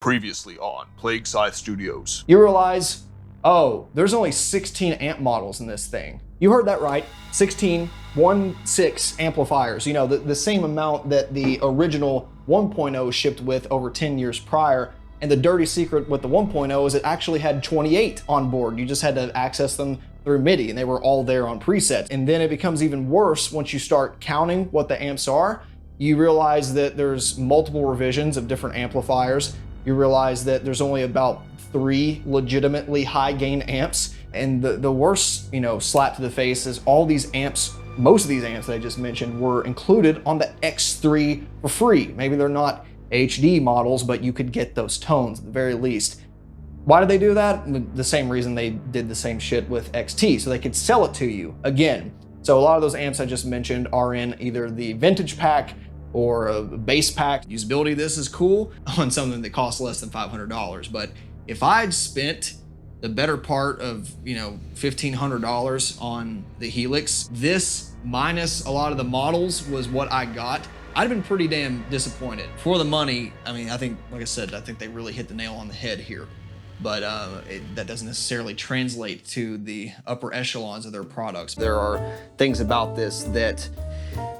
Previously on Plague Scythe Studios. You realize, oh, there's only 16 amp models in this thing. You heard that right, 16, 1.6 amplifiers. You know, the same amount that the original 1.0 shipped with over 10 years prior. And the dirty secret with the 1.0 is it actually had 28 on board. You just had to access them through MIDI and they were all there on presets. And then it becomes even worse once you start counting what the amps are. You realize that there's multiple revisions of different amplifiers. You realize that there's only about 3 legitimately high gain amps. And the worst, slap to the face is all these amps, most of these amps that I just mentioned were included on the X3 for free. Maybe they're not HD models, but you could get those tones at the very least. Why did they do that? The same reason they did the same shit with XT, so they could sell it to you again. So a lot of those amps I just mentioned are in either the vintage pack or a base pack. Usability, this is cool on something that costs less than $500. But if I'd spent the better part of, $1,500 on the Helix, this minus a lot of the models was what I got, I'd have been pretty damn disappointed. For the money, I think, like I said, I think they really hit the nail on the head here. But that doesn't necessarily translate to the upper echelons of their products. There are things about this that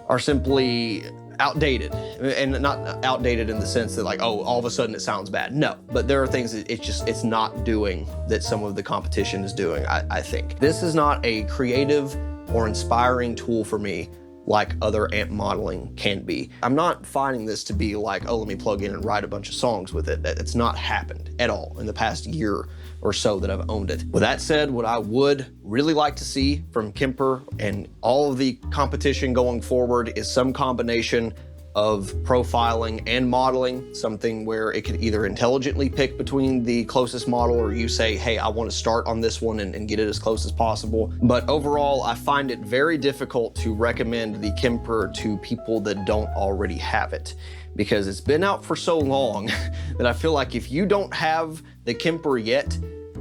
are simply outdated, and not outdated in the sense that like, oh, all of a sudden it sounds bad. No, but there are things that it's not doing that some of the competition is doing, I think. This is not a creative or inspiring tool for me like other amp modeling can be. I'm not finding this to be like, oh, let me plug in and write a bunch of songs with it. It's not happened at all in the past year or so that I've owned it. With that said, what I would really like to see from Kemper and all of the competition going forward is some combination of profiling and modeling, something where it can either intelligently pick between the closest model, or you say, hey, I want to start on this one and get it as close as possible. But overall, I find it very difficult to recommend the Kemper to people that don't already have it, because it's been out for so long that I feel like if you don't have the Kemper yet,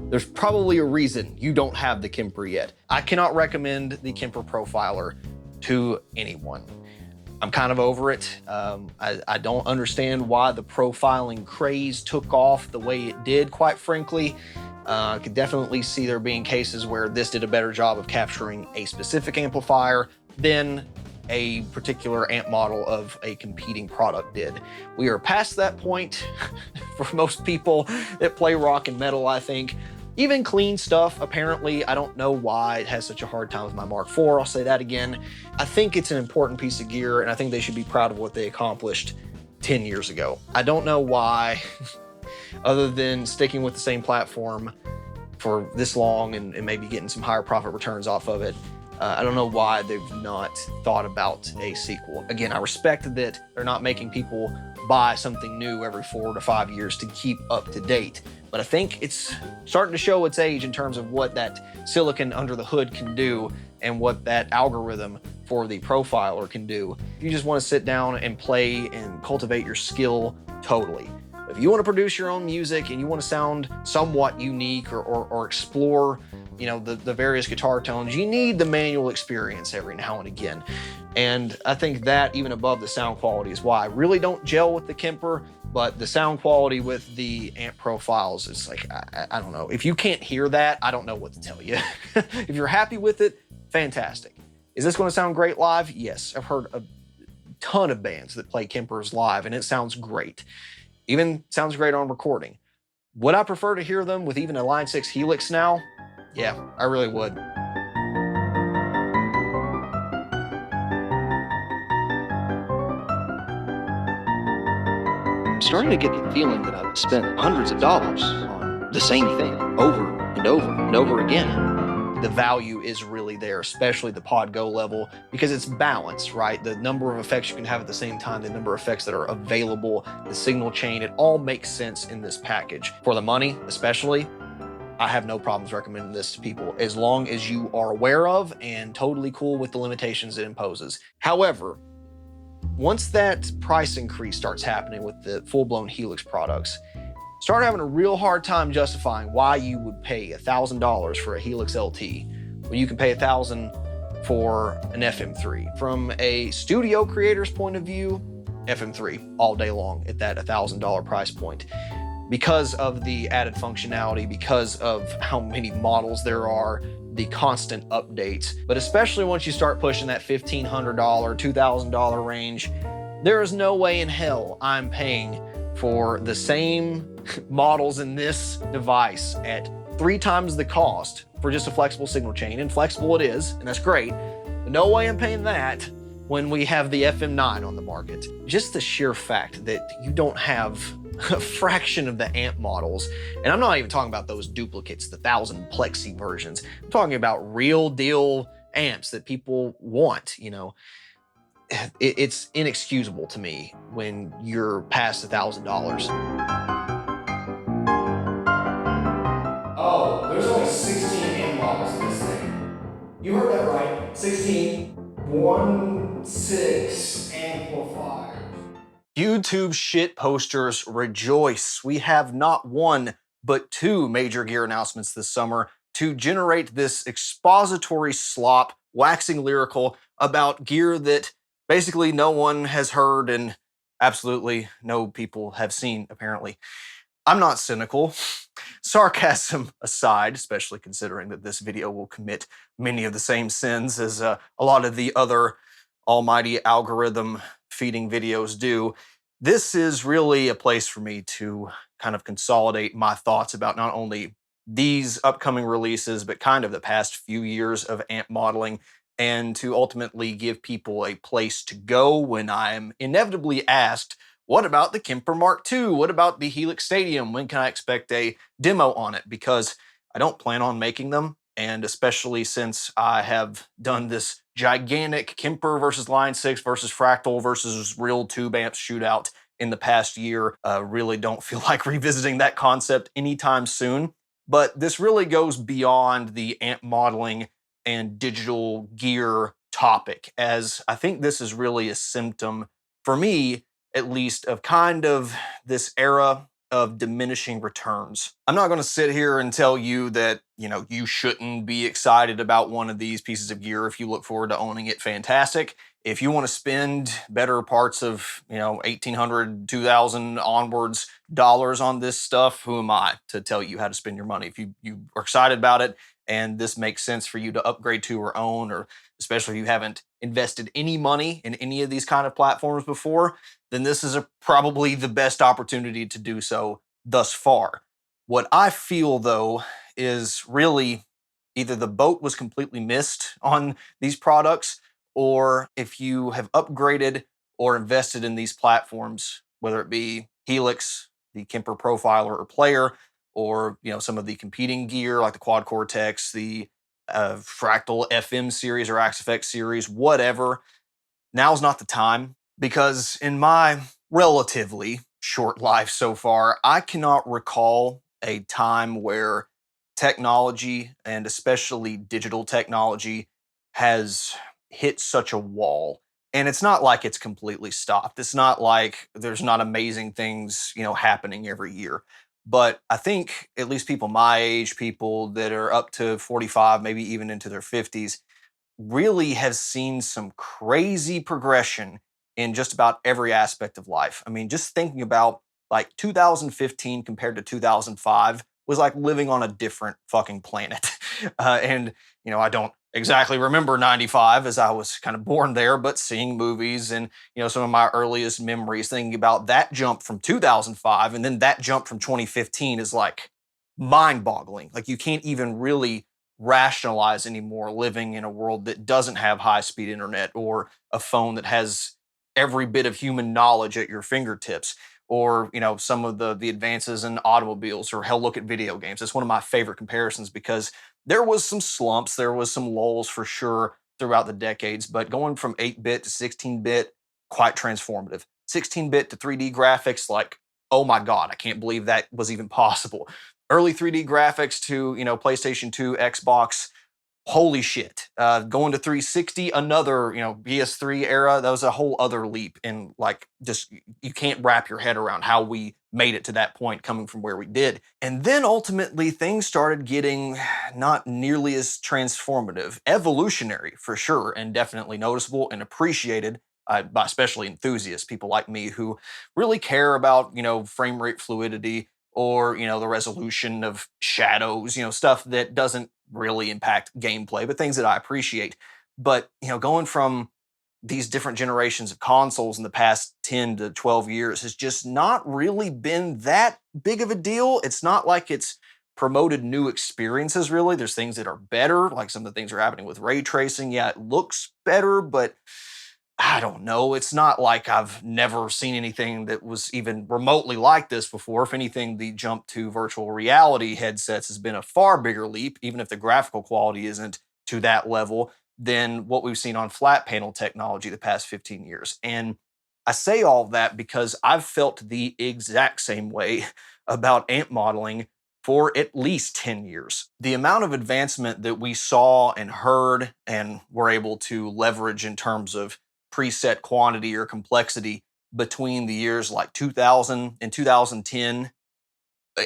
there's probably a reason you don't have the Kemper yet. I cannot recommend the Kemper Profiler to anyone. I'm kind of over it. I don't understand why the profiling craze took off the way it did, quite frankly. I could definitely see there being cases where this did a better job of capturing a specific amplifier than a particular amp model of a competing product did. We are past that point for most people that play rock and metal, I think. Even clean stuff, apparently, I don't know why it has such a hard time with my Mark IV. I'll say that again. I think it's an important piece of gear, and I think they should be proud of what they accomplished 10 years ago. I don't know why, other than sticking with the same platform for this long and maybe getting some higher profit returns off of it, I don't know why they've not thought about a sequel. Again, I respect that they're not making people buy something new every 4 to 5 years to keep up to date. But I think it's starting to show its age in terms of what that silicon under the hood can do and what that algorithm for the profiler can do. If you just want to sit down and play and cultivate your skill, totally. If you want to produce your own music and you want to sound somewhat unique or explore, the various guitar tones, you need the manual experience every now and again. And I think that, even above the sound quality, is why I really don't gel with the Kemper. But the sound quality with the amp profiles is like, I don't know. If you can't hear that, I don't know what to tell you. If you're happy with it, fantastic. Is this going to sound great live? Yes. I've heard a ton of bands that play Kempers live, and it sounds great. Even sounds great on recording. Would I prefer to hear them with even a Line 6 Helix now? Yeah, I really would. I'm starting to get the feeling that I've spent hundreds of dollars on the same thing over and over and over again. The value is really there, especially the Pod Go level, because it's balanced, right? The number of effects you can have at the same time, the number of effects that are available, the signal chain, it all makes sense in this package. For the money, especially, I have no problems recommending this to people as long as you are aware of and totally cool with the limitations it imposes. However, once that price increase starts happening with the full-blown Helix products, start having a real hard time justifying why you would pay $1,000 for a Helix LT when you can pay $1,000 for an FM3. From a studio creator's point of view, FM3 all day long at that $1,000 price point. because of the added functionality, because of how many models there are, the constant updates. But especially once you start pushing that $1,500, $2,000 range, there is no way in hell I'm paying for the same models in this device at 3 times the cost for just a flexible signal chain. And flexible it is, and that's great. But no way I'm paying that when we have the FM9 on the market. Just the sheer fact that you don't have a fraction of the amp models, and I'm not even talking about those duplicates, the 1,000 plexi versions. I'm talking about real deal amps that people want, you know. It's inexcusable to me when you're past $1,000. Oh, there's only 16 amp models in this thing. You heard that right. 16. 1.6 amplifiers. YouTube shit posters rejoice. We have not one, but 2 major gear announcements this summer to generate this expository slop, waxing lyrical about gear that basically no one has heard and absolutely no people have seen, apparently. I'm not cynical. Sarcasm aside, especially considering that this video will commit many of the same sins as a lot of the other almighty algorithm feeding videos do, this is really a place for me to kind of consolidate my thoughts about not only these upcoming releases, but kind of the past few years of amp modeling, and to ultimately give people a place to go when I'm inevitably asked, what about the Kemper Mark II? What about the Helix Stadium? When can I expect a demo on it? Because I don't plan on making them, and especially since I have done this gigantic Kemper versus Line 6 versus Fractal versus real tube amps shootout in the past year, really don't feel like revisiting that concept anytime soon. But this really goes beyond the amp modeling and digital gear topic, as I think this is really a symptom, for me at least, of kind of this era of diminishing returns. I'm not going to sit here and tell you that, you know, you shouldn't be excited about one of these pieces of gear. If you look forward to owning it, fantastic. If you want to spend better parts of, you know, 1,800, 2,000 onwards dollars on this stuff, who am I to tell you how to spend your money? If you are excited about it and this makes sense for you to upgrade to or own, or especially if you haven't invested any money in any of these kind of platforms before, then this is probably the best opportunity to do so thus far. What I feel, though, is really either the boat was completely missed on these products, or if you have upgraded or invested in these platforms, whether it be Helix, the Kemper Profiler or Player, or some of the competing gear like the Quad Cortex, the Fractal FM series or AxeFX series, whatever, now's not the time. Because in my relatively short life so far, I cannot recall a time where technology, and especially digital technology, has hit such a wall. And it's not like it's completely stopped. It's not like there's not amazing things, happening every year. But I think at least people my age, people that are up to 45, maybe even into their 50s, really have seen some crazy progression in just about every aspect of life. I mean, just thinking about like 2015 compared to 2005 was like living on a different fucking planet. And, I don't exactly remember 95 as I was kind of born there, but seeing movies and, some of my earliest memories, thinking about that jump from 2005 and then that jump from 2015 is like mind boggling. Like you can't even really rationalize anymore living in a world that doesn't have high-speed internet or a phone that has every bit of human knowledge at your fingertips, or some of the advances in automobiles, or hell, look at video games. It's one of my favorite comparisons because there was some slumps, there was some lulls for sure throughout the decades, but going from 8-bit to 16-bit, quite transformative. 16-bit to 3D graphics, like, oh my God, I can't believe that was even possible. Early 3D graphics to, PlayStation 2, Xbox, holy shit. Going to 360, another, PS3 era, that was a whole other leap in like, just, you can't wrap your head around how we made it to that point coming from where we did. And then ultimately things started getting not nearly as transformative, evolutionary for sure, and definitely noticeable and appreciated by especially enthusiasts, people like me who really care about, frame rate fluidity, or, the resolution of shadows, stuff that doesn't really impact gameplay, but things that I appreciate. But, going from these different generations of consoles in the past 10 to 12 years has just not really been that big of a deal. It's not like it's promoted new experiences, really. There's things that are better, like some of the things that are happening with ray tracing. Yeah, it looks better, but I don't know. It's not like I've never seen anything that was even remotely like this before. If anything, the jump to virtual reality headsets has been a far bigger leap, even if the graphical quality isn't to that level, than what we've seen on flat panel technology the past 15 years. And I say all that because I've felt the exact same way about amp modeling for at least 10 years. The amount of advancement that we saw and heard and were able to leverage in terms of preset quantity or complexity between the years like 2000 and 2010,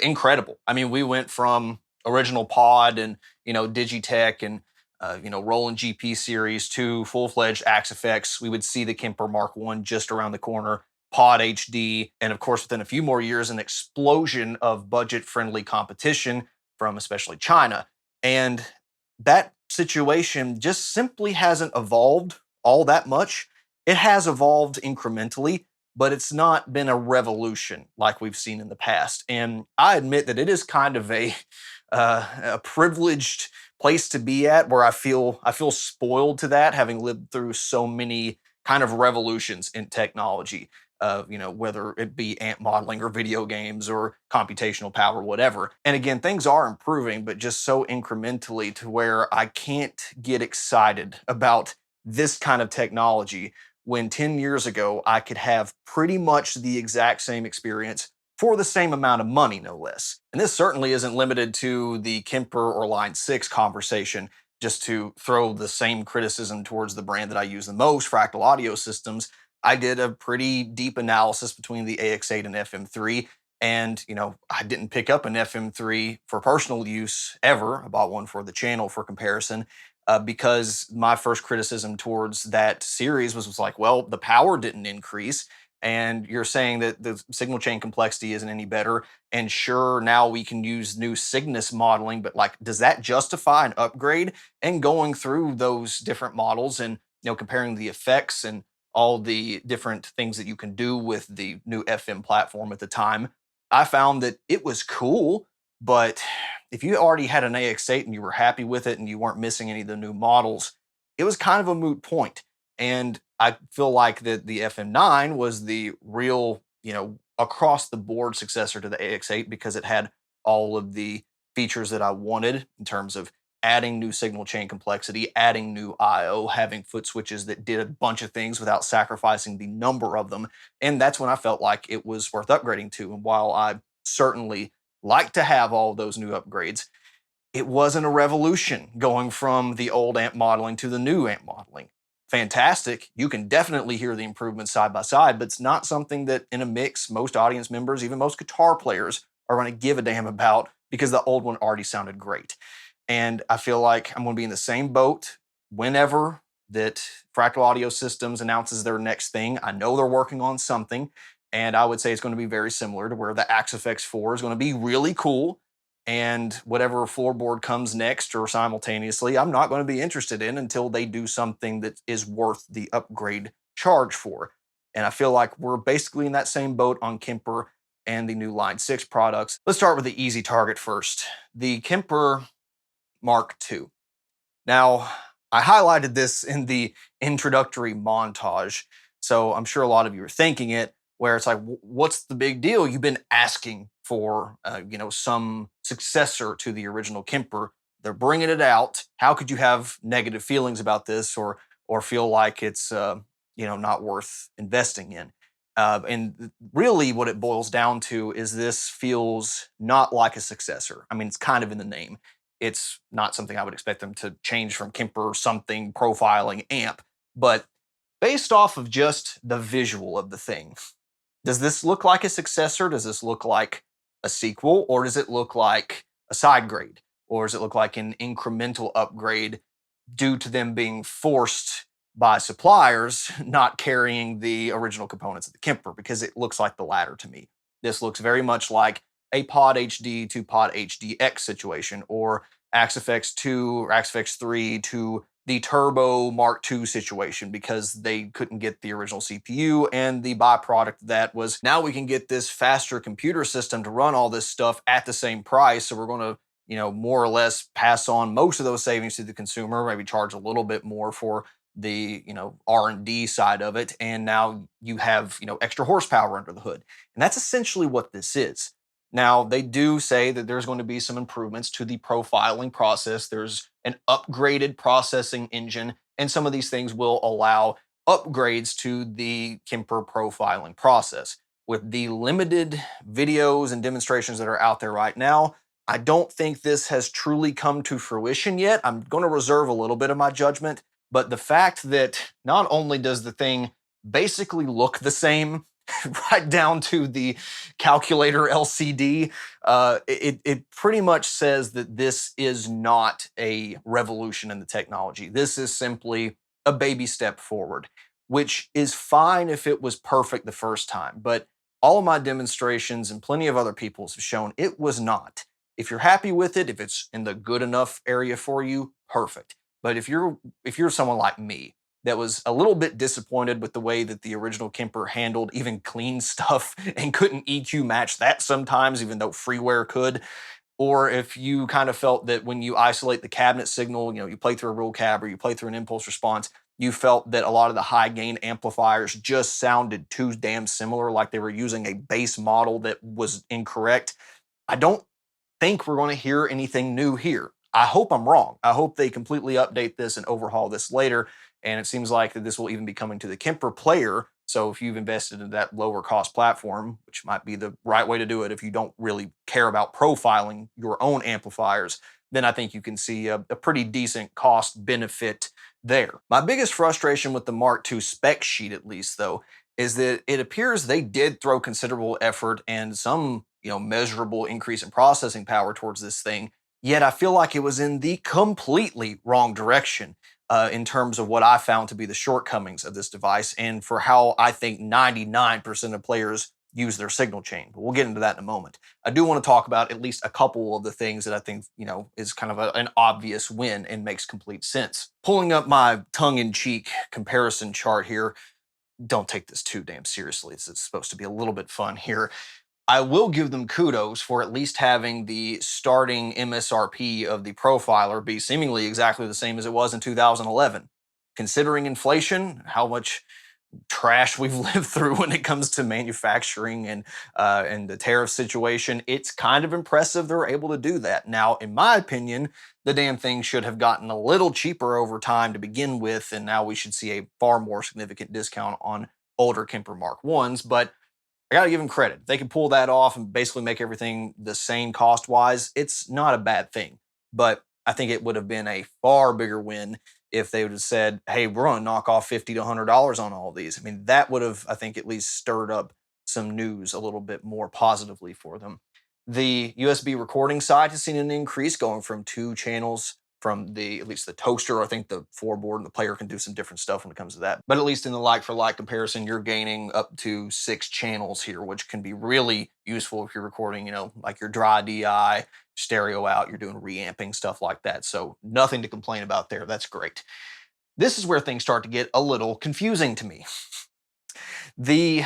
incredible. I mean, we went from original pod and, Digitech and, Roland GP series to full-fledged Axe effects. We would see the Kemper Mark I just around the corner, pod HD, and of course, within a few more years, an explosion of budget-friendly competition from especially China. And that situation just simply hasn't evolved all that much. It has evolved incrementally, but it's not been a revolution like we've seen in the past. And I admit that it is kind of a privileged place to be at, where I feel spoiled to that, having lived through so many kind of revolutions in technology. Whether it be amp modeling or video games or computational power, whatever. And again, things are improving, but just so incrementally to where I can't get excited about this kind of technology when 10 years ago I could have pretty much the exact same experience for the same amount of money, no less. And this certainly isn't limited to the Kemper or Line 6 conversation. Just to throw the same criticism towards the brand that I use the most, Fractal Audio Systems, I did a pretty deep analysis between the AX8 and FM3. And, I didn't pick up an FM3 for personal use ever. I bought one for the channel for comparison, because my first criticism towards that series was like, well, the power didn't increase. And you're saying that the signal chain complexity isn't any better. And sure, now we can use new Cygnus modeling, but like, does that justify an upgrade? And going through those different models and, comparing the effects and all the different things that you can do with the new FM platform at the time, I found that it was cool. But if you already had an AX8 and you were happy with it and you weren't missing any of the new models, it was kind of a moot point. And I feel like that the FM9 was the real, across the board successor to the AX8, because it had all of the features that I wanted in terms of adding new signal chain complexity, adding new I/O, having foot switches that did a bunch of things without sacrificing the number of them. And that's when I felt like it was worth upgrading to. And while I certainly like to have all of those new upgrades, it wasn't a revolution going from the old amp modeling to the new amp modeling. Fantastic. You can definitely hear the improvements side by side, but it's not something that in a mix, most audience members, even most guitar players, are going to give a damn about, because the old one already sounded great. And I feel like I'm going to be in the same boat whenever that Fractal Audio Systems announces their next thing. I know they're working on something, and I would say it's going to be very similar to where the Axe FX 4 is going to be really cool. And whatever floorboard comes next or simultaneously, I'm not going to be interested in until they do something that is worth the upgrade charge for. And I feel like we're basically in that same boat on Kemper and the new Line 6 products. Let's start with the easy target first. The Kemper Mark II. Now, I highlighted this in the introductory montage, so I'm sure a lot of you are thinking it, where it's like, what's the big deal? You've been asking for, some successor to the original Kemper. They're bringing it out. How could you have negative feelings about this, or feel like it's, not worth investing in? And really, what it boils down to is this feels not like a successor. I mean, it's kind of in the name. It's not something I would expect them to change from Kemper something profiling amp, but based off of just the visual of the thing, does this look like a successor? Does this look like a sequel? Or does it look like a side grade? Or does it look like an incremental upgrade due to them being forced by suppliers not carrying the original components of the Kemper? Because it looks like the latter to me. This looks very much like a Pod HD to Pod HDX situation, or AxeFX 2 or AxeFX 3 to the Turbo Mark II situation, because they couldn't get the original CPU, and the byproduct of that was now we can get this faster computer system to run all this stuff at the same price. So we're going to, more or less pass on most of those savings to the consumer, maybe charge a little bit more for the, R&D side of it. And now you have, extra horsepower under the hood. And that's essentially what this is. Now, they do say that there's going to be some improvements to the profiling process. There's an upgraded processing engine, and some of these things will allow upgrades to the Kemper profiling process. With the limited videos and demonstrations that are out there right now, I don't think this has truly come to fruition yet. I'm going to reserve a little bit of my judgment, but the fact that not only does the thing basically look the same, right down to the calculator LCD, it pretty much says that this is not a revolution in the technology. This is simply a baby step forward, which is fine if it was perfect the first time. But all of my demonstrations and plenty of other people's have shown it was not. If you're happy with it, if it's in the good enough area for you, perfect. But if you're someone like me that was a little bit disappointed with the way that the original Kemper handled even clean stuff and couldn't EQ match that sometimes, even though freeware could, or if you kind of felt that when you isolate the cabinet signal, you play through a real cab or you play through an impulse response, you felt that a lot of the high gain amplifiers just sounded too damn similar, like they were using a base model that was incorrect. I don't think we're going to hear anything new here. I hope I'm wrong. I hope they completely update this and overhaul this later. And it seems like that this will even be coming to the Kemper player. So if you've invested in that lower cost platform, which might be the right way to do it if you don't really care about profiling your own amplifiers, then I think you can see a pretty decent cost benefit there. My biggest frustration with the Mark II spec sheet, at least though, is that it appears they did throw considerable effort and some, measurable increase in processing power towards this thing. Yet I feel like it was in the completely wrong direction in terms of what I found to be the shortcomings of this device and for how I think 99% of players use their signal chain. But we'll get into that in a moment. I do want to talk about at least a couple of the things that I think, is kind of an obvious win and makes complete sense. Pulling up my tongue-in-cheek comparison chart here, don't take this too damn seriously. It's supposed to be a little bit fun here. I will give them kudos for at least having the starting MSRP of the profiler be seemingly exactly the same as it was in 2011. Considering inflation, how much trash we've lived through when it comes to manufacturing and the tariff situation, it's kind of impressive they're able to do that. Now, in my opinion, the damn thing should have gotten a little cheaper over time to begin with, and now we should see a far more significant discount on older Kemper Mark Is, but I gotta give them credit. If they can pull that off and basically make everything the same cost-wise, it's not a bad thing. But I think it would have been a far bigger win if they would have said, hey, we're gonna knock off $50 to $100 on all these. I mean, that would have, I think, at least stirred up some news a little bit more positively for them. The USB recording side has seen an increase going from 2 channels from at least the toaster. I think the Floorboard and the player can do some different stuff when it comes to that. But at least in the like-for-like comparison, you're gaining up to 6 channels here, which can be really useful if you're recording, like your dry DI, stereo out, you're doing reamping, stuff like that. So nothing to complain about there. That's great. This is where things start to get a little confusing to me. The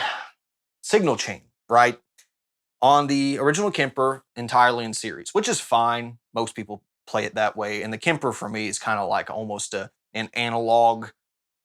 signal chain, right? On the original Kemper, entirely in series, which is fine. Most people play it that way. And the Kemper for me is kind of like almost an analog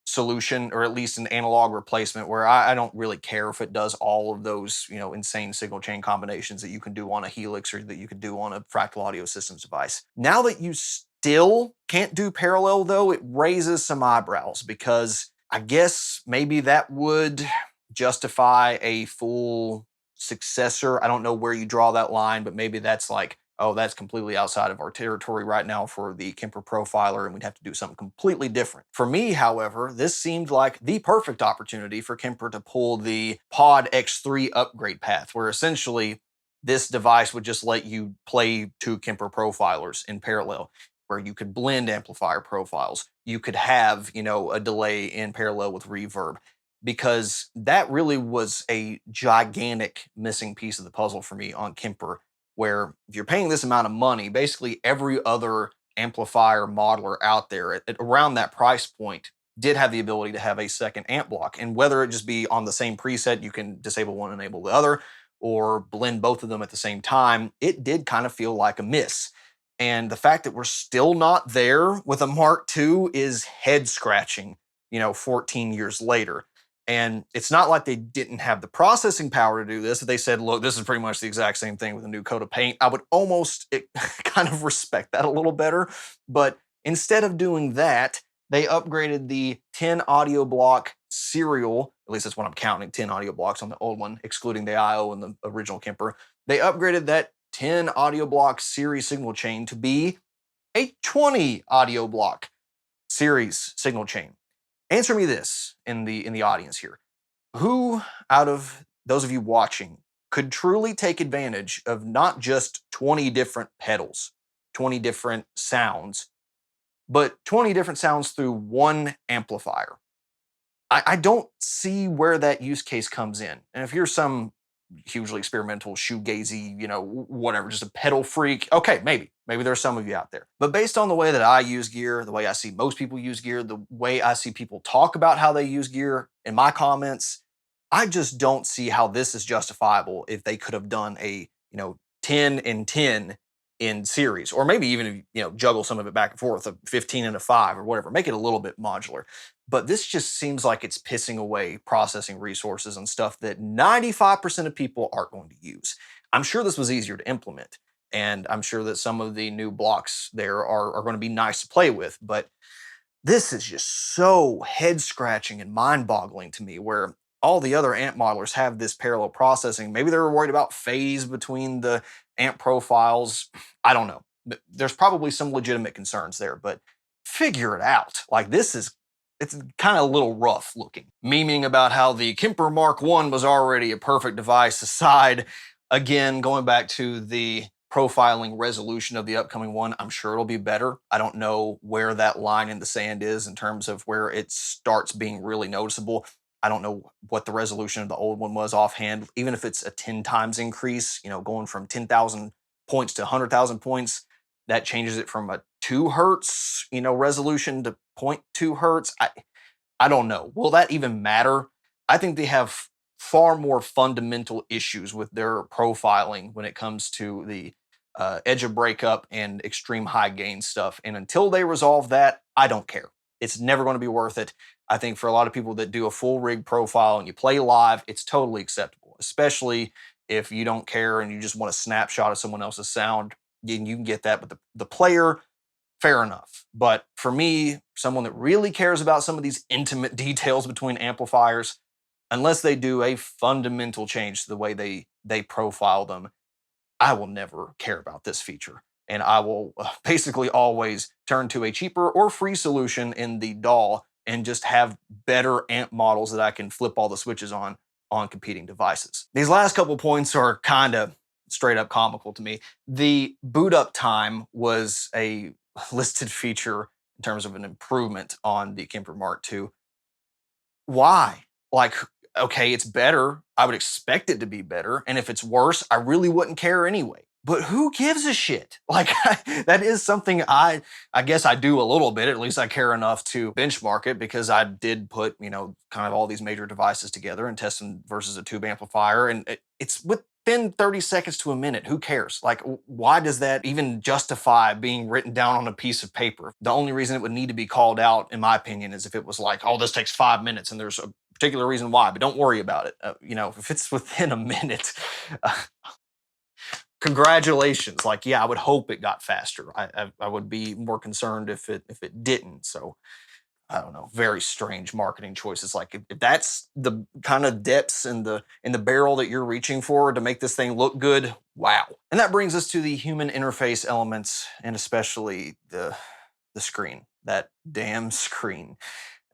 solution, or at least an analog replacement, where I don't really care if it does all of those, insane signal chain combinations that you can do on a Helix or that you could do on a Fractal Audio Systems device. Now that you still can't do parallel though, it raises some eyebrows, because I guess maybe that would justify a full successor. I don't know where you draw that line, but maybe that's like, oh, that's completely outside of our territory right now for the Kemper profiler, and we'd have to do something completely different. For me, however, this seemed like the perfect opportunity for Kemper to pull the Pod X3 upgrade path, where essentially this device would just let you play 2 Kemper profilers in parallel, where you could blend amplifier profiles. You could have, a delay in parallel with reverb, because that really was a gigantic missing piece of the puzzle for me on Kemper. where if you're paying this amount of money, basically every other amplifier modeler out there at around that price point did have the ability to have a second amp block. And whether it just be on the same preset, you can disable one, enable the other, or blend both of them at the same time, it did kind of feel like a miss. And the fact that we're still not there with a Mark II is head scratching, 14 years later. And it's not like they didn't have the processing power to do this. If they said, look, this is pretty much the exact same thing with a new coat of paint, I would almost kind of respect that a little better. But instead of doing that, they upgraded the 10 audio block serial, at least that's what I'm counting, 10 audio blocks on the old one, excluding the IO and the original Kemper. They upgraded that 10 audio block series signal chain to be a 20 audio block series signal chain. Answer me this in the audience here. Who out of those of you watching could truly take advantage of not just 20 different pedals, 20 different sounds, but 20 different sounds through one amplifier? I don't see where that use case comes in. And if you're some hugely experimental, shoegazy, whatever, just a pedal freak, okay, maybe there's some of you out there. But based on the way that I use gear, the way I see most people use gear, the way I see people talk about how they use gear in my comments, I just don't see how this is justifiable if they could have done a, 10 and 10 in series, or maybe even, juggle some of it back and forth, a 15 and a 5 or whatever, make it a little bit modular. But this just seems like it's pissing away processing resources and stuff that 95% of people aren't going to use. I'm sure this was easier to implement, and I'm sure that some of the new blocks there are going to be nice to play with, but this is just so head-scratching and mind-boggling to me, where all the other amp modelers have this parallel processing. Maybe they were worried about phase between the amp profiles. I don't know. There's probably some legitimate concerns there, but figure it out. Like, it's kind of a little rough looking. Memeing about how the Kemper Mark I was already a perfect device aside, again, going back to the profiling resolution of the upcoming one, I'm sure it'll be better. I don't know where that line in the sand is in terms of where it starts being really noticeable. I don't know what the resolution of the old one was offhand. Even if it's a 10 times increase, going from 10,000 points to 100,000 points, that changes it from a 2 hertz, resolution to 0.2 hertz. I don't know. Will that even matter? I think they have far more fundamental issues with their profiling when it comes to the edge of breakup and extreme high gain stuff. And until they resolve that, I don't care. It's never going to be worth it. I think for a lot of people that do a full rig profile and you play live, it's totally acceptable, especially if you don't care and you just want a snapshot of someone else's sound. And you can get that with the player, fair enough. But for me, someone that really cares about some of these intimate details between amplifiers, unless they do a fundamental change to the way they profile them, I will never care about this feature. And I will basically always turn to a cheaper or free solution in the DAW and just have better amp models that I can flip all the switches on competing devices. These last couple points are kind of straight up comical to me. The boot up time was a listed feature in terms of an improvement on the Kemper Mark II. Why? Like, okay, it's better. I would expect it to be better. And if it's worse, I really wouldn't care anyway. But who gives a shit? Like, that is something I guess I do a little bit. At least I care enough to benchmark it, because I did put, kind of all these major devices together and test them versus a tube amplifier. And it's within 30 seconds to a minute. Who cares? Like, why does that even justify being written down on a piece of paper? The only reason it would need to be called out, in my opinion, is if it was like, oh, this takes 5 minutes and there's a particular reason why, but don't worry about it. If it's within a minute, congratulations. Like, yeah, I would hope it got faster. I would be more concerned if it didn't. So I don't know, very strange marketing choices. Like, if that's the kind of depths in the barrel that you're reaching for to make this thing look good, wow. And that brings us to the human interface elements, and especially the screen, that damn screen.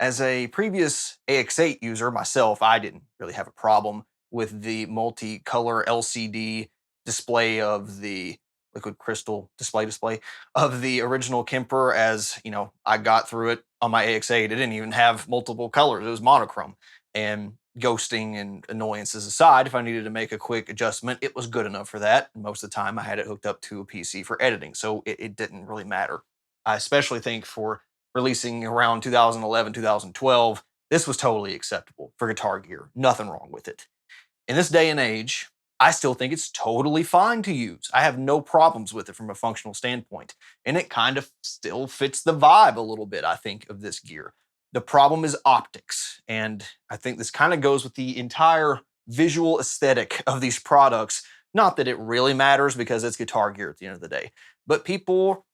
As a previous AX8 user myself, I didn't really have a problem with the multicolor LCD display of the liquid crystal display of the original Kemper. As I got through it on my AX8. It didn't even have multiple colors. It was monochrome. And ghosting and annoyances aside, if I needed to make a quick adjustment, it was good enough for that. Most of the time, I had it hooked up to a PC for editing, so it didn't really matter. I especially think for releasing around 2011, 2012, this was totally acceptable for Guitar Gear. Nothing wrong with it. In this day and age, I still think it's totally fine to use. I have no problems with it from a functional standpoint. And it kind of still fits the vibe a little bit, I think, of this gear. The problem is optics. And I think this kind of goes with the entire visual aesthetic of these products. Not that it really matters because it's Guitar Gear at the end of the day. But people,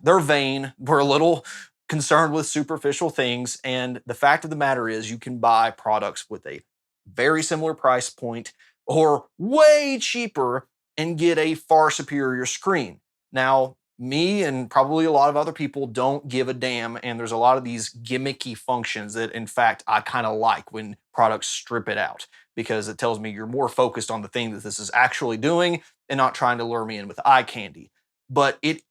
they're vain. We're a little concerned with superficial things. And the fact of the matter is, you can buy products with a very similar price point or way cheaper and get a far superior screen. Now, me and probably a lot of other people don't give a damn, and there's a lot of these gimmicky functions that, in fact, I kind of like when products strip it out because it tells me you're more focused on the thing that this is actually doing and not trying to lure me in with eye candy. But it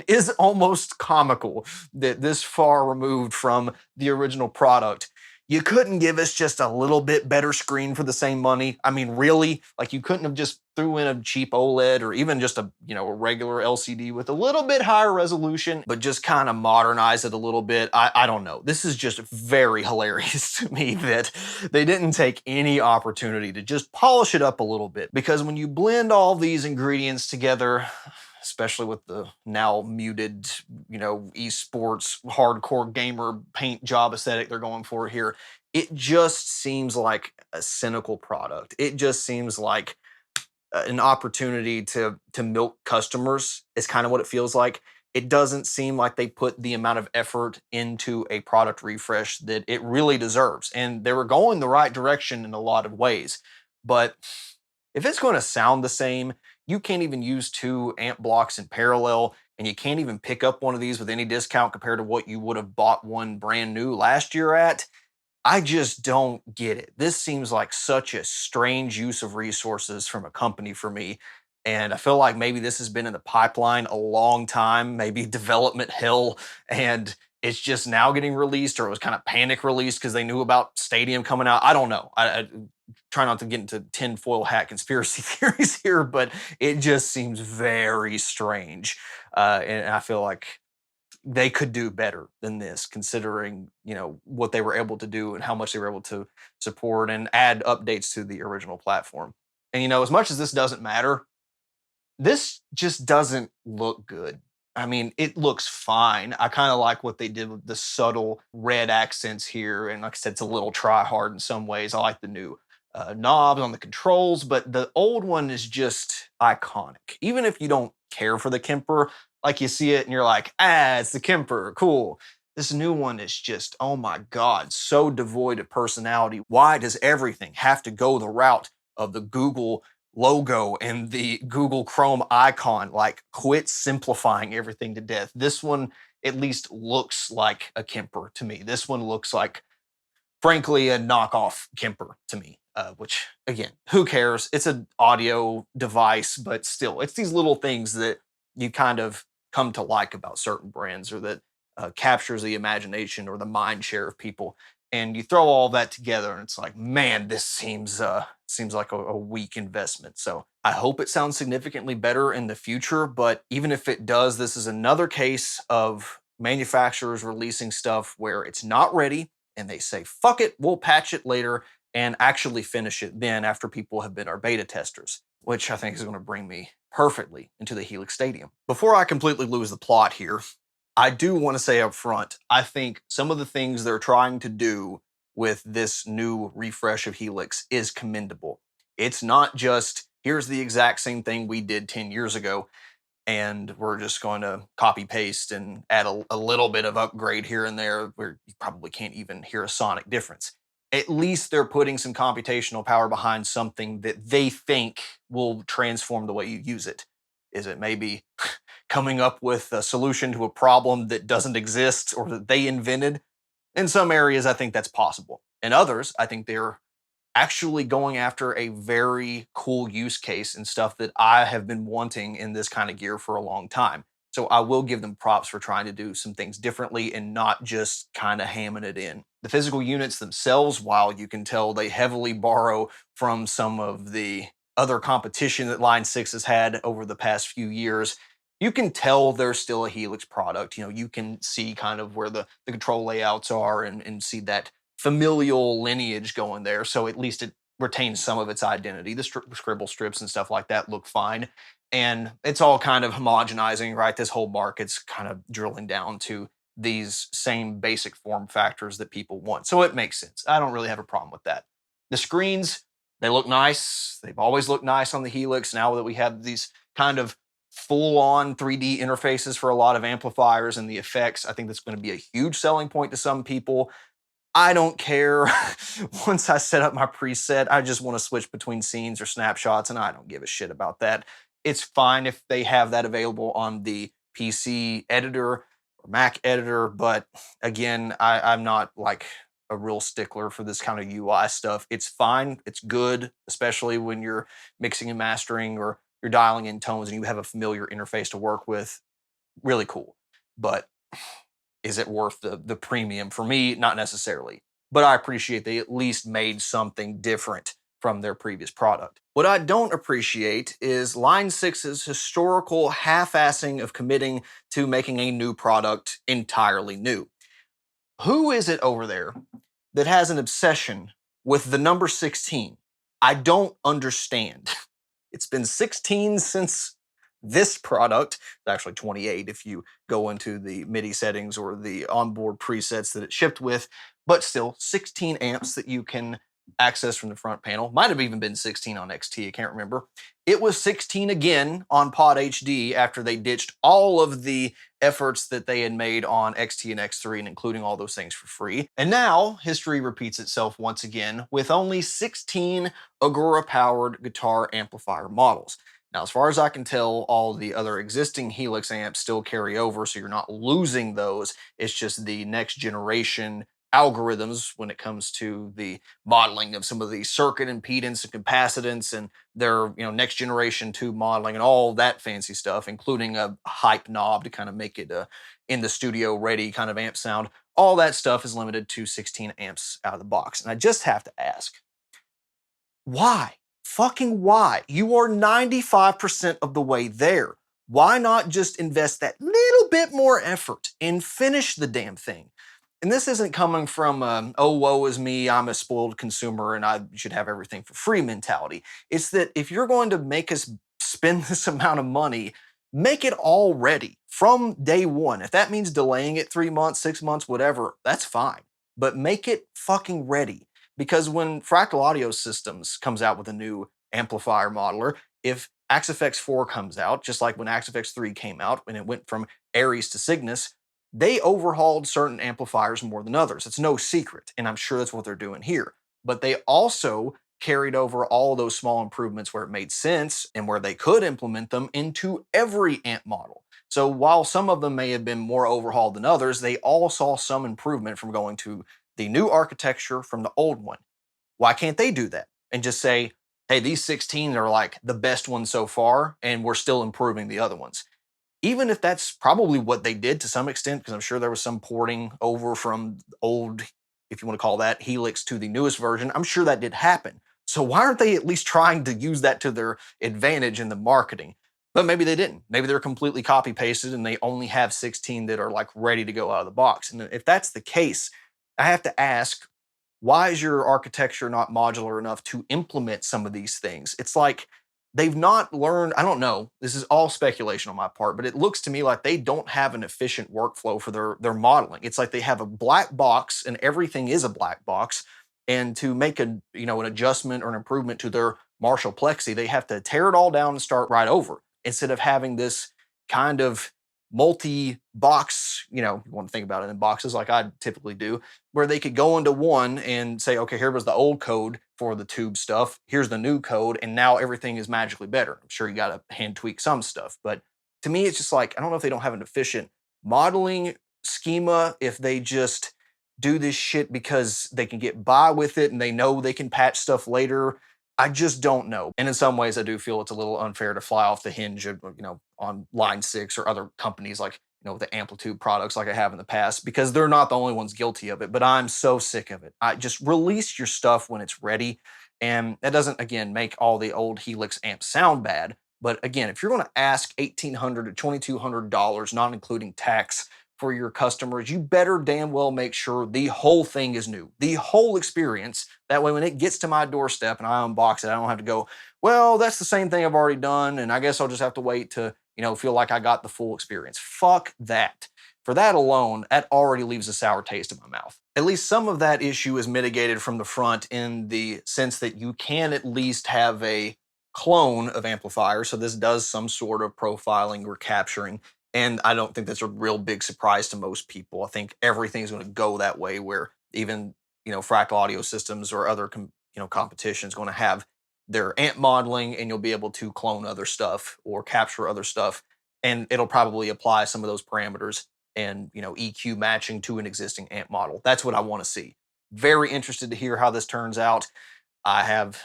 is almost comical that this far removed from the original product, you couldn't give us just a little bit better screen for the same money. I mean, really? Like, you couldn't have just threw in a cheap OLED or even just a regular LCD with a little bit higher resolution, but just kind of modernize it a little bit. I don't know. This is just very hilarious to me that they didn't take any opportunity to just polish it up a little bit. Because when you blend all these ingredients together, especially with the now muted, esports hardcore gamer paint job aesthetic they're going for here, it just seems like a cynical product. It just seems like an opportunity to milk customers is kind of what it feels like. It doesn't seem like they put the amount of effort into a product refresh that it really deserves. And they were going the right direction in a lot of ways. But if it's going to sound the same, you can't even use two amp blocks in parallel, and you can't even pick up one of these with any discount compared to what you would have bought one brand new last year at. I just don't get it. This seems like such a strange use of resources from a company for me. And I feel like maybe this has been in the pipeline a long time, maybe development hell, and it's just now getting released, or it was kind of panic released because they knew about Stadium coming out. I don't know. I try not to get into tinfoil hat conspiracy theories here, but it just seems very strange. And I feel like they could do better than this, considering what they were able to do and how much they were able to support and add updates to the original platform. And as much as this doesn't matter, this just doesn't look good. I mean, it looks fine. I kind of like what they did with the subtle red accents here. And like I said, it's a little try hard in some ways. I like the new knobs on the controls, but the old one is just iconic. Even if you don't care for the Kemper, like you see it and you're like, it's the Kemper, cool. This new one is just, oh my God, so devoid of personality. Why does everything have to go the route of the Google logo and the Google Chrome icon? Like, quit simplifying everything to death. This one at least looks like a Kemper to me. This one looks like, frankly, a knockoff Kemper to me, which, again, who cares? It's an audio device, but still, it's these little things that you kind of come to like about certain brands, or that captures the imagination or the mind share of people. And you throw all that together, and it's like, man, this seems like a weak investment. So I hope it sounds significantly better in the future. But even if it does, this is another case of manufacturers releasing stuff where it's not ready, and they say, fuck it, we'll patch it later and actually finish it then after people have been our beta testers, which I think is going to bring me perfectly into the Helix Stadium. Before I completely lose the plot here, I do want to say up front, I think some of the things they're trying to do with this new refresh of Helix is commendable. It's not just, here's the exact same thing we did 10 years ago, and we're just going to copy paste and add a little bit of upgrade here and there where you probably can't even hear a sonic difference. At least they're putting some computational power behind something that they think will transform the way you use it. Is it maybe coming up with a solution to a problem that doesn't exist or that they invented? In some areas, I think that's possible. In others, I think they're actually going after a very cool use case and stuff that I have been wanting in this kind of gear for a long time. So I will give them props for trying to do some things differently and not just kind of hamming it in. The physical units themselves, while you can tell they heavily borrow from some of the other competition that Line 6 has had over the past few years, you can tell they're still a Helix product. You know, you can see kind of where the control layouts are and see that familial lineage going there. So at least it retains some of its identity. The scribble strips and stuff like that look fine. And it's all kind of homogenizing, right? This whole market's kind of drilling down to these same basic form factors that people want. So it makes sense. I don't really have a problem with that. The screens, they look nice. They've always looked nice on the Helix. Now that we have these kind of full-on 3D interfaces for a lot of amplifiers and the effects, I think that's going to be a huge selling point to some people. I don't care. Once I set up my preset, I just want to switch between scenes or snapshots, and I don't give a shit about that. It's fine if they have that available on the PC editor or Mac editor, but again, I'm not like a real stickler for this kind of UI stuff. It's fine. It's good, especially when you're mixing and mastering or you're dialing in tones and you have a familiar interface to work with. Really cool. But is it worth the premium? For me, not necessarily. But I appreciate they at least made something different from their previous product. What I don't appreciate is Line 6's historical half-assing of committing to making a new product entirely new. Who is it over there that has an obsession with the number 16? I don't understand. It's been 16 since this product. It's actually 28 if you go into the MIDI settings or the onboard presets that it shipped with, but still 16 amps that you can access from the front panel. Might have even been 16 on XT, I can't remember. It was 16 again on Pod HD after they ditched all of the efforts that they had made on XT and X3 and including all those things for free. And now history repeats itself once again with only 16 Agora-powered guitar amplifier models. Now, as far as I can tell, all the other existing Helix amps still carry over, so you're not losing those. It's just the next generation algorithms when it comes to the modeling of some of the circuit impedance and capacitance and their next generation tube modeling and all that fancy stuff, including a hype knob to kind of make it in the studio ready kind of amp sound. All that stuff is limited to 16 amps out of the box. And I just have to ask, why? Fucking why? You are 95% of the way there. Why not just invest that little bit more effort and finish the damn thing? And this isn't coming from, oh, woe is me, I'm a spoiled consumer and I should have everything for free mentality. It's that if you're going to make us spend this amount of money, make it all ready from day one. If that means delaying it 3 months, 6 months, whatever, that's fine. But make it fucking ready. Because when Fractal Audio Systems comes out with a new amplifier modeler, if AxeFX 4 comes out, just like when AxeFX 3 came out, when it went from Aries to Cygnus, they overhauled certain amplifiers more than others. It's no secret, and I'm sure that's what they're doing here. But they also carried over all those small improvements where it made sense and where they could implement them into every amp model. So while some of them may have been more overhauled than others, they all saw some improvement from going to the new architecture from the old one. Why can't they do that and just say, hey, these 16 are like the best ones so far, and we're still improving the other ones? Even if that's probably what they did to some extent, because I'm sure there was some porting over from old, if you want to call that, Helix to the newest version. I'm sure that did happen. So why aren't they at least trying to use that to their advantage in the marketing? But maybe they didn't. Maybe they're completely copy pasted and they only have 16 that are like ready to go out of the box. And if that's the case, I have to ask, why is your architecture not modular enough to implement some of these things? It's like they've not learned, I don't know, this is all speculation on my part, but it looks to me like they don't have an efficient workflow for their modeling. It's like they have a black box and everything is a black box. And to make an adjustment or an improvement to their Marshall Plexi, they have to tear it all down and start right over instead of having this kind of multi-box, you want to think about it in boxes like I typically do, where they could go into one and say, okay, here was the old code for the tube stuff, here's the new code, and now everything is magically better. I'm sure you got to hand tweak some stuff, but to me, it's just like, I don't know if they don't have an efficient modeling schema, if they just do this shit because they can get by with it and they know they can patch stuff later. I just don't know. And in some ways, I do feel it's a little unfair to fly off the hinge of, on Line 6 or other companies like, the Amplitude products like I have in the past, because they're not the only ones guilty of it, but I'm so sick of it. I just release your stuff when it's ready. And that doesn't, again, make all the old Helix amps sound bad. But again, if you're going to ask $1,800 to $2,200, not including tax, for your customers, you better damn well make sure the whole thing is new, the whole experience. That way, when it gets to my doorstep and I unbox it, I don't have to go, well, that's the same thing I've already done, and I guess I'll just have to wait to, feel like I got the full experience. Fuck that. For that alone, that already leaves a sour taste in my mouth. At least some of that issue is mitigated from the front in the sense that you can at least have a clone of amplifier. So this does some sort of profiling or capturing. And I don't think that's a real big surprise to most people. I think everything's going to go that way, where even, Fractal audio systems or other, competitions going to have their amp modeling, and you'll be able to clone other stuff or capture other stuff. And it'll probably apply some of those parameters and, EQ matching to an existing amp model. That's what I want to see. Very interested to hear how this turns out. I have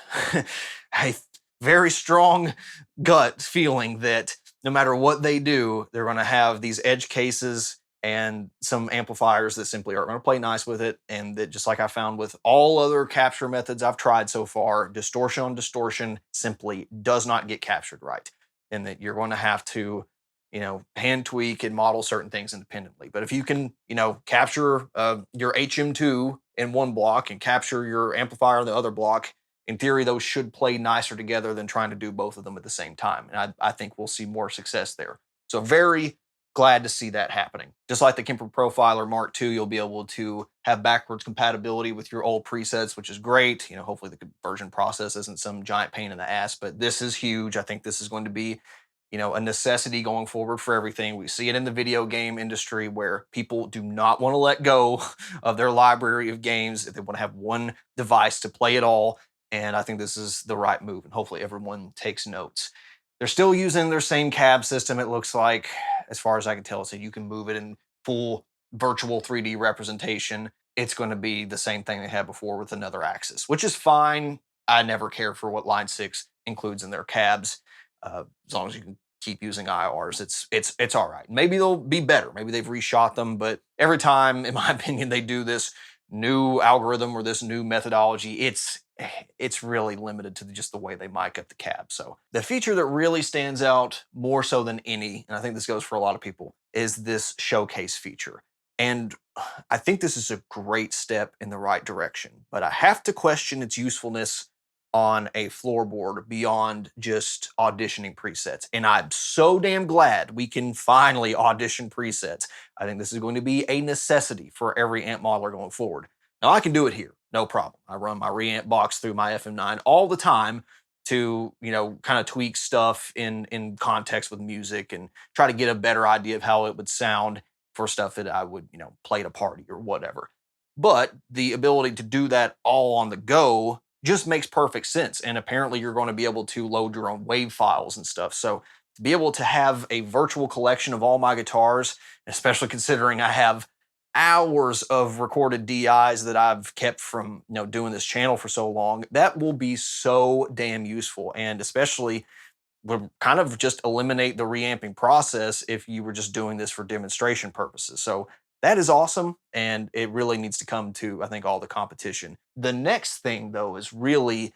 a very strong gut feeling that no matter what they do, they're going to have these edge cases and some amplifiers that simply aren't going to play nice with it. And that, just like I found with all other capture methods I've tried so far, distortion on distortion simply does not get captured right. And that you're going to have to, hand tweak and model certain things independently. But if you can, capture your HM2 in one block and capture your amplifier in the other block, in theory, those should play nicer together than trying to do both of them at the same time. And I think we'll see more success there. So very glad to see that happening. Just like the Kemper Profiler Mark II, you'll be able to have backwards compatibility with your old presets, which is great. Hopefully the conversion process isn't some giant pain in the ass, but this is huge. I think this is going to be, a necessity going forward for everything. We see it in the video game industry where people do not want to let go of their library of games. They want to have one device to play it all. And I think this is the right move, and hopefully everyone takes notes. They're still using their same cab system, it looks like, as far as I can tell. So you can move it in full virtual 3D representation. It's going to be the same thing they had before with another axis, which is fine. I never care for what Line 6 includes in their cabs. As long as you can keep using IRs, it's all right. Maybe they'll be better. Maybe they've reshot them, but every time, in my opinion, they do this new algorithm or this new methodology, it's really limited to just the way they mic up the cab. So the feature that really stands out more so than any, and I think this goes for a lot of people, is this showcase feature. And I think this is a great step in the right direction, but I have to question its usefulness on a floorboard beyond just auditioning presets. And I'm so damn glad we can finally audition presets. I think this is going to be a necessity for every amp modeler going forward. Now I can do it here, no problem. I run my reamp box through my FM9 all the time to, kind of tweak stuff in context with music and try to get a better idea of how it would sound for stuff that I would, play at a party or whatever. But the ability to do that all on the go just makes perfect sense. And apparently you're going to be able to load your own wave files and stuff. So to be able to have a virtual collection of all my guitars, especially considering I have hours of recorded DIs that I've kept from, doing this channel for so long, that will be so damn useful. And especially would kind of just eliminate the reamping process if you were just doing this for demonstration purposes. So that is awesome, and it really needs to come to, I think, all the competition. The next thing, though, is really,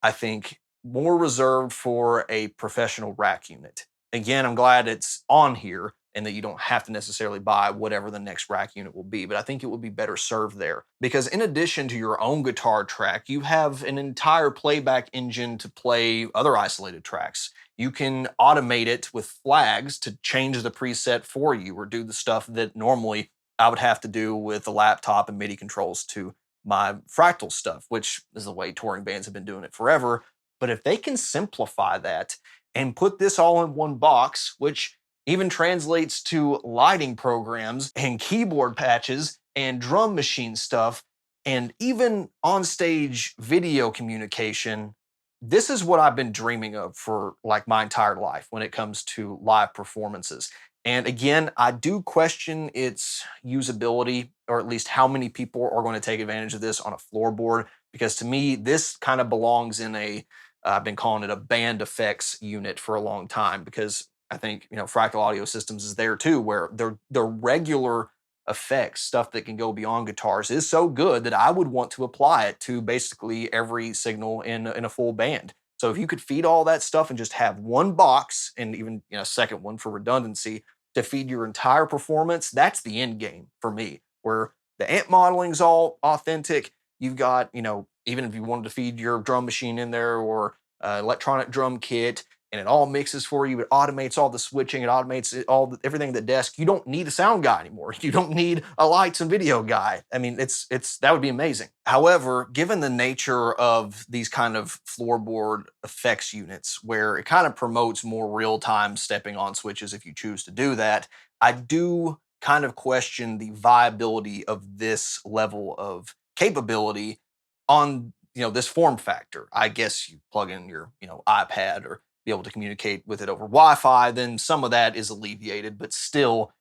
I think, more reserved for a professional rack unit. Again, I'm glad it's on here and that you don't have to necessarily buy whatever the next rack unit will be, but I think it will be better served there. Because in addition to your own guitar track, you have an entire playback engine to play other isolated tracks. You can automate it with flags to change the preset for you or do the stuff that normally I would have to do with a laptop and MIDI controls to my Fractal stuff, which is the way touring bands have been doing it forever. But if they can simplify that and put this all in one box, which even translates to lighting programs and keyboard patches and drum machine stuff, and even on-stage video communication, this is what I've been dreaming of for like my entire life when it comes to live performances. And again, I do question its usability, or at least how many people are going to take advantage of this on a floorboard, because to me, this kind of belongs in I've been calling it a band effects unit for a long time, because I think, Fractal Audio Systems is there too, where their regular effects, stuff that can go beyond guitars, is so good that I would want to apply it to basically every signal in a full band. So if you could feed all that stuff and just have one box and even a second one for redundancy to feed your entire performance, that's the end game for me. Where the amp modeling's all authentic. You've got, even if you wanted to feed your drum machine in there or electronic drum kit, and it all mixes for you. It automates all the switching. It automates everything at the desk. You don't need a sound guy anymore. You don't need a lights and video guy. I mean, that would be amazing. However, given the nature of these kind of floorboard effects units, where it kind of promotes more real-time stepping on switches if you choose to do that, I do kind of question the viability of this level of capability on this form factor. I guess you plug in your iPad or be able to communicate with it over Wi-Fi, then some of that is alleviated. But still,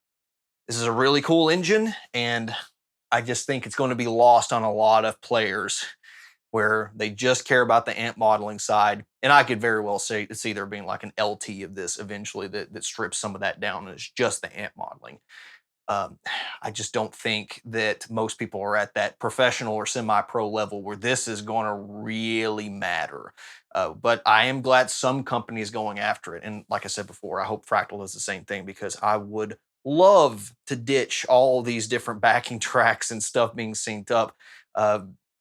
this is a really cool engine, and I just think it's going to be lost on a lot of players where they just care about the amp modeling side. And I could very well see there being like an LT of this eventually that strips some of that down and it's just the amp modeling. I just don't think that most people are at that professional or semi-pro level where this is going to really matter. But I am glad some companies going after it. And like I said before, I hope Fractal does the same thing, because I would love to ditch all these different backing tracks and stuff being synced up.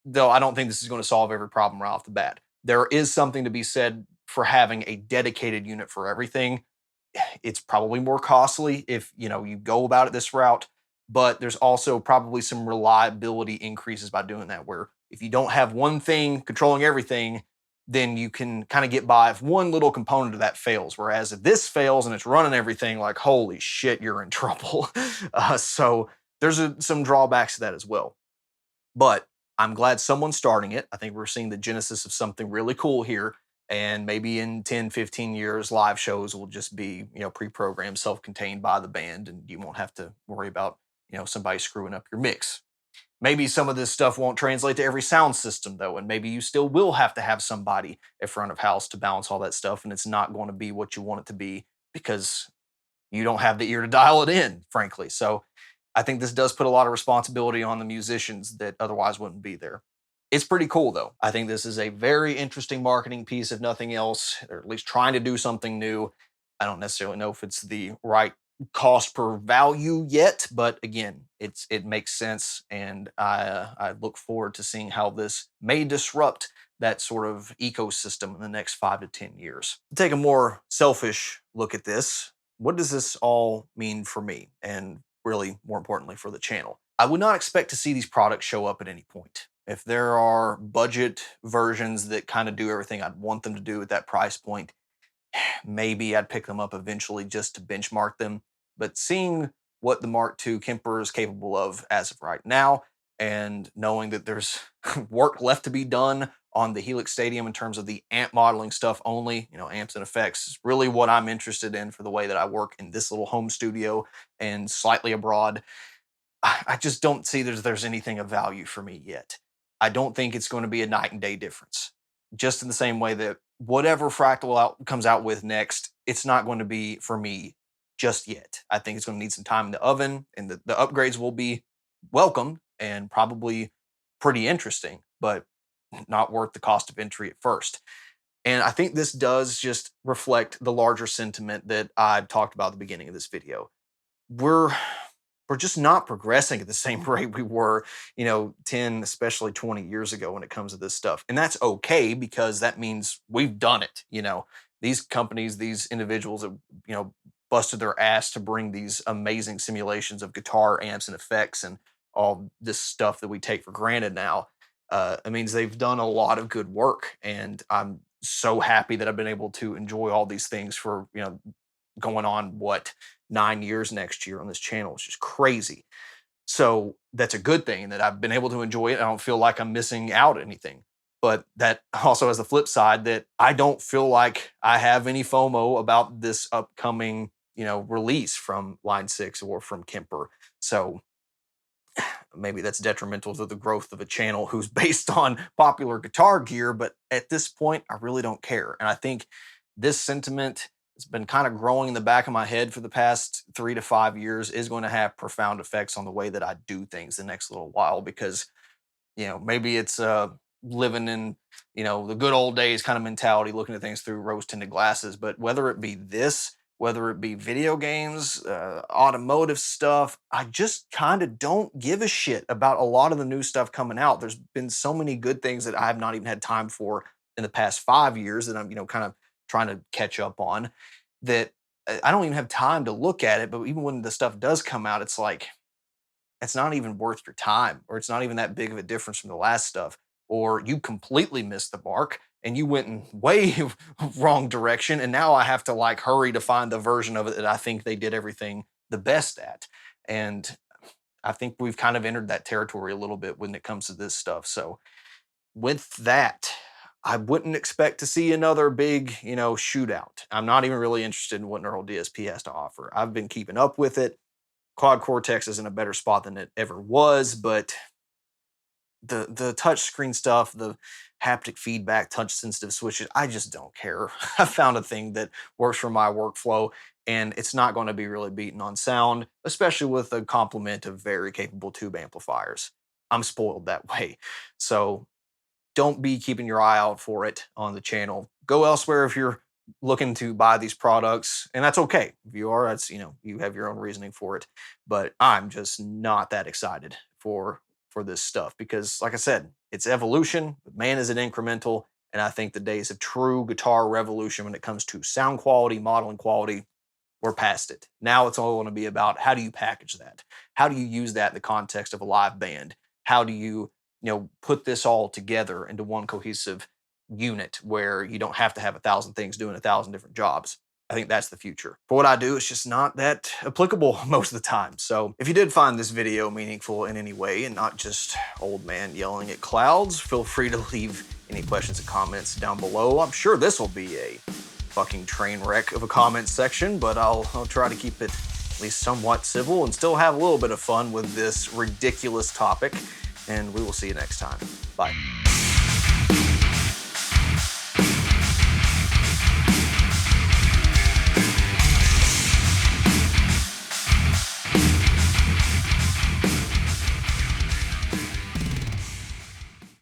Though I don't think this is going to solve every problem right off the bat. There is something to be said for having a dedicated unit for everything. It's probably more costly if you go about it this route, but there's also probably some reliability increases by doing that, where if you don't have one thing controlling everything, then you can kind of get by if one little component of that fails. Whereas if this fails and it's running everything, like, holy shit, you're in trouble. So there's some drawbacks to that as well. But I'm glad someone's starting it. I think we're seeing the genesis of something really cool here. And maybe in 10, 15 years, live shows will just be, pre-programmed, self-contained by the band, and you won't have to worry about, somebody screwing up your mix. Maybe some of this stuff won't translate to every sound system, though, and maybe you still will have to have somebody at front of house to balance all that stuff, and it's not going to be what you want it to be because you don't have the ear to dial it in, frankly. So I think this does put a lot of responsibility on the musicians that otherwise wouldn't be there. It's pretty cool, though. I think this is a very interesting marketing piece, if nothing else, or at least trying to do something new. I don't necessarily know if it's the right cost per value yet, but again, it makes sense, and I look forward to seeing how this may disrupt that sort of ecosystem in the next 5 to 10 years. To take a more selfish look at this, what does this all mean for me, and really more importantly for the channel? I would not expect to see these products show up at any point. If there are budget versions that kind of do everything I'd want them to do at that price point, maybe I'd pick them up eventually just to benchmark them. But seeing what the Mark II Kemper is capable of as of right now, and knowing that there's work left to be done on the Helix Stadium in terms of the amp modeling stuff only, amps and effects is really what I'm interested in for the way that I work in this little home studio and slightly abroad. I just don't see there's anything of value for me yet. I don't think it's going to be a night and day difference. Just in the same way that whatever Fractal comes out with next, it's not going to be for me just yet. I think it's going to need some time in the oven, and the upgrades will be welcomed and probably pretty interesting, but not worth the cost of entry at first. And I think this does just reflect the larger sentiment that I talked about at the beginning of this video. We're just not progressing at the same rate we were, 10, especially 20 years ago when it comes to this stuff. And that's okay, because that means we've done it. These companies, these individuals that, busted their ass to bring these amazing simulations of guitar amps and effects and all this stuff that we take for granted now. It means they've done a lot of good work. And I'm so happy that I've been able to enjoy all these things for, going on 9 years next year on this channel. It's just crazy. So that's a good thing that I've been able to enjoy it. I don't feel like I'm missing out anything. But that also has the flip side that I don't feel like I have any FOMO about this upcoming, release from Line 6 or from Kemper. So maybe that's detrimental to the growth of a channel who's based on popular guitar gear. But at this point, I really don't care. And I think this sentiment it's been kind of growing in the back of my head for the past 3 to 5 years is going to have profound effects on the way that I do things the next little while, because maybe it's living in the good old days kind of mentality, looking at things through rose tinted glasses. But whether it be this, whether it be video games, automotive stuff, I just kind of don't give a shit about a lot of the new stuff coming out. There's been so many good things that I have not even had time for in the past 5 years that I'm kind of trying to catch up on, that I don't even have time to look at it. But even when the stuff does come out, it's like, it's not even worth your time, or it's not even that big of a difference from the last stuff, or you completely missed the mark and you went in way wrong direction, and now I have to like hurry to find the version of it that I think they did everything the best at. And I think we've kind of entered that territory a little bit when it comes to this stuff. So with that, I wouldn't expect to see another big, shootout. I'm not even really interested in what Neural DSP has to offer. I've been keeping up with it. Quad Cortex is in a better spot than it ever was, but the touch screen stuff, the haptic feedback, touch sensitive switches, I just don't care. I found a thing that works for my workflow, and it's not going to be really beaten on sound, especially with a complement of very capable tube amplifiers. I'm spoiled that way. So don't be keeping your eye out for it on the channel. Go elsewhere if you're looking to buy these products, and that's okay. If you are, that's you have your own reasoning for it. But I'm just not that excited for this stuff, because like I said, it's evolution, but man, is it incremental. And I think the days of true guitar revolution when it comes to sound quality, modeling quality, we're past it. Now it's all going to be about, how do you package that? How do you use that in the context of a live band? How do you put this all together into one cohesive unit where you don't have to have 1,000 things doing 1,000 different jobs? I think that's the future. For what I do, it's just not that applicable most of the time. So if you did find this video meaningful in any way and not just old man yelling at clouds, feel free to leave any questions and comments down below. I'm sure this will be a fucking train wreck of a comment section, but I'll try to keep it at least somewhat civil and still have a little bit of fun with this ridiculous topic. And we will see you next time. Bye.